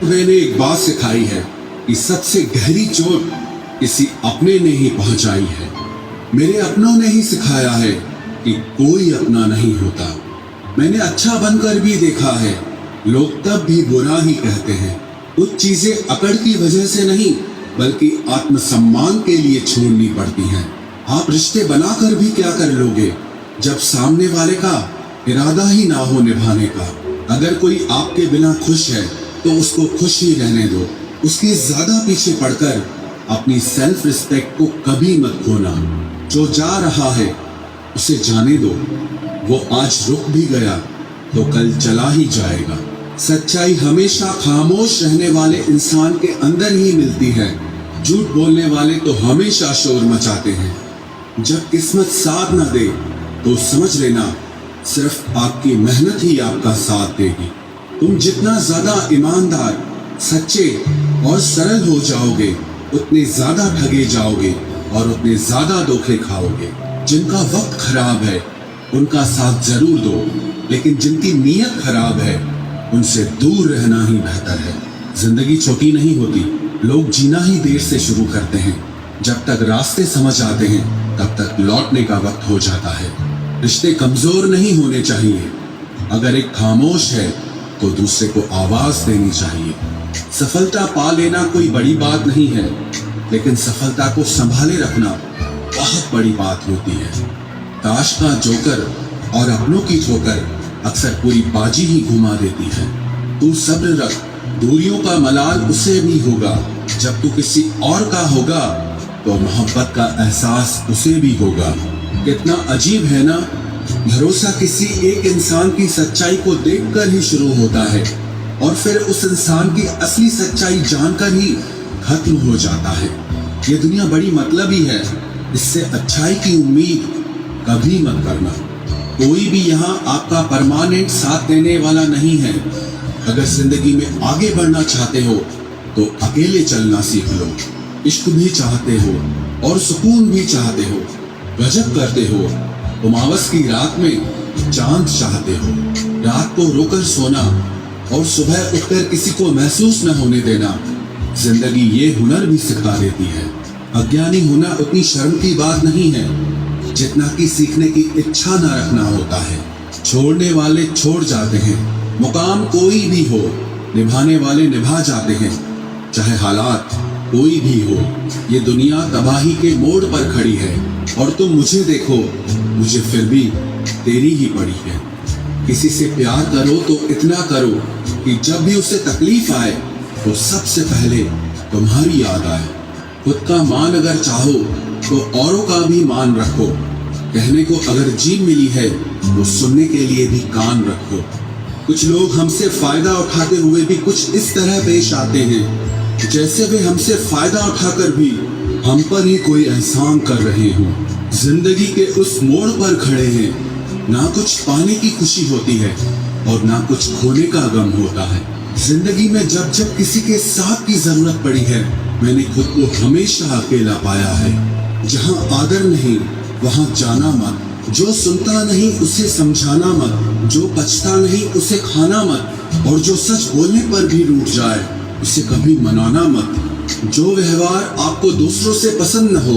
मैंने एक बात सिखाई है कि सबसे गहरी चोट किसी अपने ने ही पहुंचाई है। मेरे अपनों ने ही सिखाया है कि कोई अपना नहीं होता। मैंने अच्छा बनकर भी देखा है, लोग तब भी बुरा ही कहते हैं। कुछ चीजें अकड़ की वजह से नहीं बल्कि आत्मसम्मान के लिए छोड़नी पड़ती हैं। आप रिश्ते बनाकर भी क्या कर लोगे जब सामने वाले का इरादा ही ना हो निभाने का। अगर कोई आपके बिना खुश है तो उसको खुश ही रहने दो। उसके ज्यादा पीछे पड़कर अपनी सेल्फ रिस्पेक्ट को कभी मत खोना। जो जा रहा है उसे जाने दो, वो आज रुक भी गया तो कल चला ही जाएगा। सच्चाई हमेशा खामोश रहने वाले इंसान के अंदर ही मिलती है। झूठ बोलने वाले तो हमेशा शोर मचाते हैं। जब किस्मत साथ न दे तो समझ लेना सिर्फ आपकी मेहनत ही आपका साथ देगी। तुम जितना ज्यादा ईमानदार, सच्चे और सरल हो जाओगे उतने ज्यादा ठगे जाओगे और उतने ज्यादा धोखे खाओगे। जिनका वक्त खराब है उनका साथ जरूर दो, लेकिन जिनकी नीयत खराब है उनसे दूर रहना ही बेहतर है। जिंदगी छोटी नहीं होती, लोग जीना ही देर से शुरू करते हैं। जब तक रास्ते समझ आते हैं तब तक लौटने का वक्त हो जाता है। रिश्ते कमजोर नहीं होने चाहिए। अगर एक खामोश है तो दूसरे को आवाज देनी चाहिए। सफलता पा लेना कोई बड़ी बात नहीं है, लेकिन सफलता को संभाले रखना बहुत बड़ी बात होती है। ताश का जोकर और अपनों की ठोकर अक्सर पूरी बाजी ही घुमा देती है। तू सब्र रख, दूरियों का मलाल उसे भी होगा। जब तू किसी और का होगा तो मोहब्बत का एहसास उसे भी होगा। कितना अजीब है ना, भरोसा किसी एक इंसान की सच्चाई को देखकर ही शुरू होता है और फिर उस इंसान की असली सच्चाई जानकर ही खत्म हो जाता है। ये दुनिया बड़ी मतलबी है, इससे अच्छाई की उम्मीद कभी मत करना। कोई भी यहाँ आपका परमानेंट साथ देने वाला नहीं है। अगर जिंदगी में आगे बढ़ना चाहते हो तो अकेले चलना सीख लो। इश्क भी चाहते हो और सुकून भी चाहते हो, गजब करते हो। उमावस की रात में चांद चाहते हो, रात को रोकर सोना और सुबह उठकर किसी को महसूस न होने देना। जिंदगी ये हुनर भी सिखा देती है। अज्ञानी होना उतनी शर्म की बात नहीं है जितना कि सीखने की इच्छा न रखना होता है। छोड़ने वाले छोड़ जाते हैं, मुकाम कोई भी हो, निभाने वाले निभा जाते हैं। चाहे हालात कोई भी हो, ये दुनिया तबाही के मोड़ पर खड़ी है और तुम मुझे देखो, मुझे फिर भी तेरी ही पड़ी है। किसी से प्यार करो तो इतना करो कि जब भी उसे तकलीफ आए तो सबसे पहले तुम्हारी याद आए। खुद का मान अगर चाहो तो औरों का भी मान रखो। कहने को अगर जीभ मिली है तो सुनने के लिए भी कान रखो। कुछ लोग हमसे फायदा उठाते हुए भी कुछ इस तरह पेश आते हैं जैसे वे हमसे फायदा उठाकर भी हम पर ही कोई एहसान कर रहे हों। जिंदगी के उस मोड़ पर खड़े हैं, ना कुछ पाने की खुशी होती है और ना कुछ खोने का गम होता है। जिंदगी में जब जब किसी के साथ की जरूरत पड़ी है, मैंने खुद को हमेशा अकेला पाया है। जहाँ आदर नहीं वहाँ जाना मत, जो सुनता नहीं उसे समझाना मत, जो पछता नहीं उसे खाना मत, और जो सच बोलने पर भी रूठ जाए उसे कभी मनाना मत। जो व्यवहार आपको दूसरों से पसंद न हो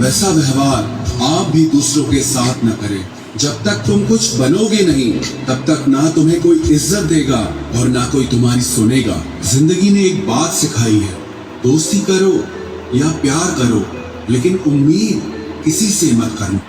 वैसा व्यवहार आप भी दूसरों के साथ न करें। जब तक तुम कुछ बनोगे नहीं तब तक ना तुम्हें कोई इज्जत देगा और ना कोई तुम्हारी सुनेगा। जिंदगी ने एक बात सिखाई है, दोस्ती करो या प्यार करो, लेकिन उम्मीद किसी से मत करना।